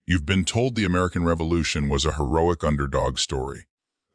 You've been told the American Revolution was a heroic underdog story,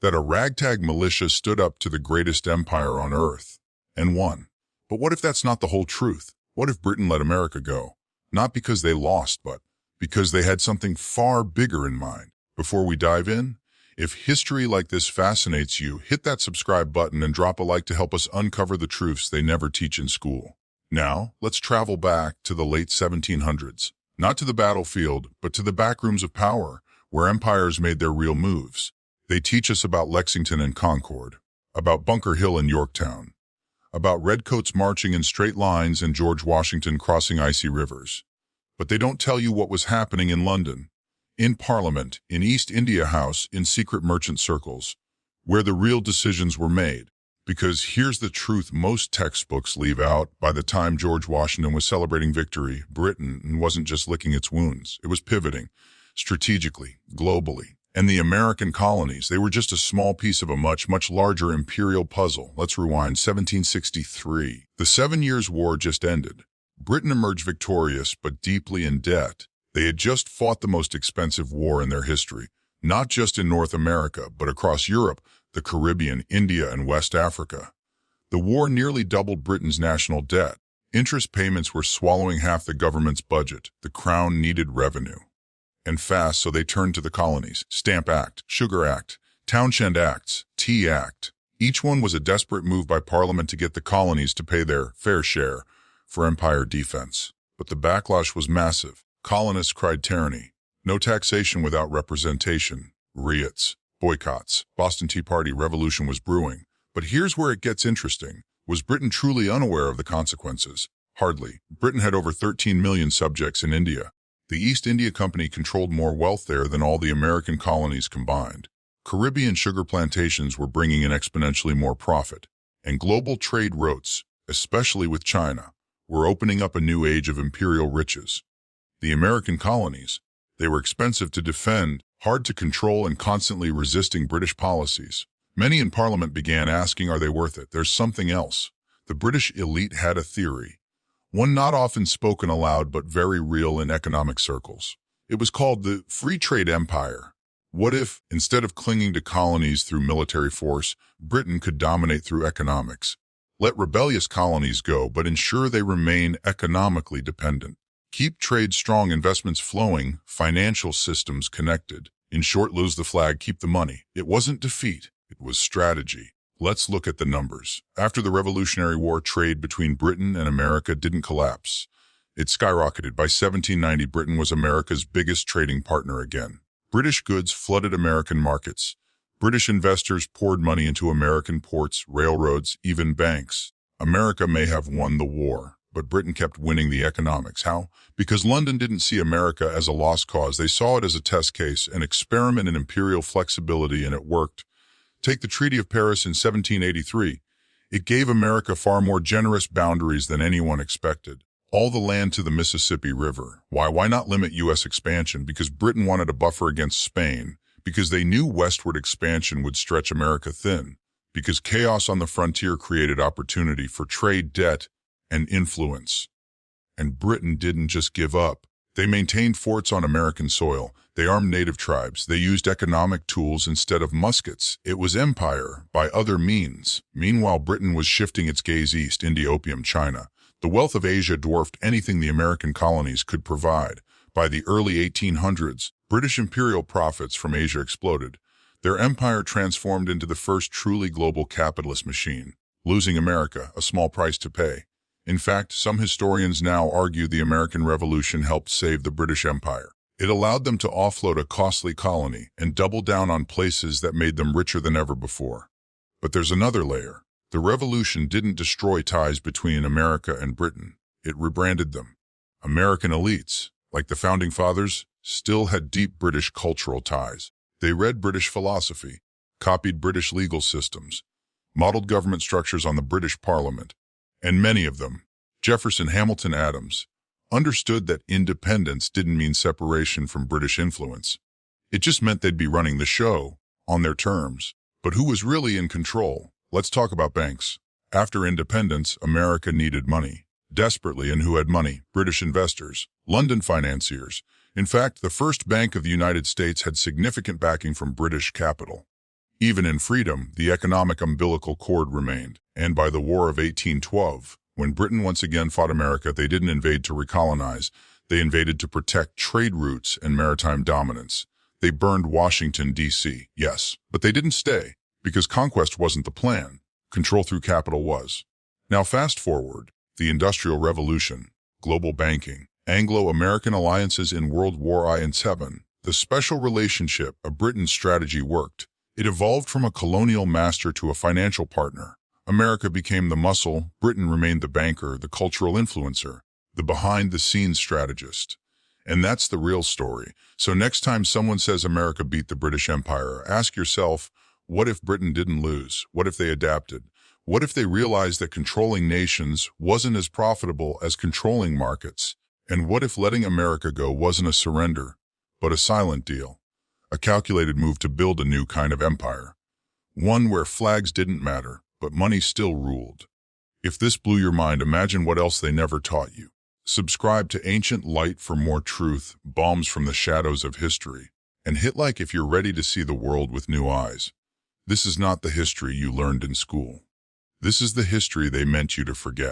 that a ragtag militia stood up to the greatest empire on earth and won. But what if that's not the whole truth? What if Britain let America go? Not because they lost, but because they had something far bigger in mind. Before we dive in, if history like this fascinates you, hit that subscribe button and drop a like to help us uncover the truths they never teach in school. Now, let's travel back to the late 1700s. Not to the battlefield, but to the backrooms of power, where empires made their real moves. They teach us about Lexington and Concord, about Bunker Hill and Yorktown, about redcoats marching in straight lines and George Washington crossing icy rivers. But they don't tell you what was happening in London, in Parliament, in East India House, in secret merchant circles, where the real decisions were made. Because here's the truth most textbooks leave out: by the time George Washington was celebrating victory, Britain wasn't just licking its wounds. It was pivoting, strategically, globally. And the American colonies, they were just a small piece of a much, much larger imperial puzzle. Let's rewind. 1763. The 7 Years' War just ended. Britain emerged victorious, but deeply in debt. They had just fought the most expensive war in their history, not just in North America, but across Europe, the Caribbean, India, and West Africa. The war nearly doubled Britain's national debt. Interest payments were swallowing half the government's budget. The crown needed revenue. And fast, so they turned to the colonies. Stamp Act, Sugar Act, Townshend Acts, Tea Act. Each one was a desperate move by Parliament to get the colonies to pay their fair share for empire defense. But the backlash was massive. Colonists cried tyranny. No taxation without representation. Riots. Boycotts. Boston Tea Party revolution was brewing. But here's where it gets interesting. Was Britain truly unaware of the consequences? Hardly. Britain had over 13 million subjects in India. The East India Company controlled more wealth there than all the American colonies combined. Caribbean sugar plantations were bringing in exponentially more profit. And global trade routes, especially with China, were opening up a new age of imperial riches. The American colonies, they were expensive to defend, hard to control, and constantly resisting British policies. Many in Parliament began asking, are they worth it? There's something else. The British elite had a theory, one not often spoken aloud but very real in economic circles. It was called the Free Trade Empire. What if, instead of clinging to colonies through military force, Britain could dominate through economics? Let rebellious colonies go, but ensure they remain economically dependent. Keep trade strong, investments flowing, financial systems connected. In short, lose the flag, keep the money. It wasn't defeat, it was strategy. Let's look at the numbers. After the Revolutionary War, trade between Britain and America didn't collapse. It skyrocketed. By 1790, Britain was America's biggest trading partner again. British goods flooded American markets. British investors poured money into American ports, railroads, even banks. America may have won the war, but Britain kept winning the economics. How? Because London didn't see America as a lost cause. They saw it as a test case, an experiment in imperial flexibility, and it worked. Take the Treaty of Paris in 1783. It gave America far more generous boundaries than anyone expected. All the land to the Mississippi River. Why not limit U.S. expansion? Because Britain wanted a buffer against Spain. Because they knew westward expansion would stretch America thin. Because chaos on the frontier created opportunity for trade, debt, and influence. And Britain didn't just give up. They maintained forts on American soil. They armed native tribes. They used economic tools instead of muskets. It was empire by other means. Meanwhile, Britain was shifting its gaze east, India, opium, China. The wealth of Asia dwarfed anything the American colonies could provide. By the early 1800s, British imperial profits from Asia exploded. Their empire transformed into the first truly global capitalist machine. Losing America, a small price to pay. In fact, some historians now argue the American Revolution helped save the British Empire. It allowed them to offload a costly colony and double down on places that made them richer than ever before. But there's another layer. The revolution didn't destroy ties between America and Britain. It rebranded them. American elites, like the Founding Fathers, still had deep British cultural ties. They read British philosophy, copied British legal systems, modeled government structures on the British Parliament, and many of them, Jefferson, Hamilton, Adams, understood that independence didn't mean separation from British influence. It just meant they'd be running the show on their terms. But who was really in control? Let's talk about banks. After independence, America needed money desperately, and who had money? British investors, London financiers. In fact, the first Bank of the United States had significant backing from British capital. Even in freedom, the economic umbilical cord remained, and by the War of 1812, when Britain once again fought America, they didn't invade to recolonize. They invaded to protect trade routes and maritime dominance. They burned Washington, D.C., yes, but they didn't stay, because conquest wasn't the plan. Control through capital was. Now fast forward, the Industrial Revolution, global banking, Anglo-American alliances in World War I and VII. The special relationship of Britain's strategy worked. It evolved from a colonial master to a financial partner. America became the muscle, Britain remained the banker, the cultural influencer, the behind-the-scenes strategist. And that's the real story. So next time someone says America beat the British Empire, ask yourself, what if Britain didn't lose? What if they adapted? What if they realized that controlling nations wasn't as profitable as controlling markets? And what if letting America go wasn't a surrender, but a silent deal? A calculated move to build a new kind of empire. One where flags didn't matter, but money still ruled. If this blew your mind, imagine what else they never taught you. Subscribe to Ancient Light for more truth, bombs from the shadows of history. And hit like if you're ready to see the world with new eyes. This is not the history you learned in school. This is the history they meant you to forget.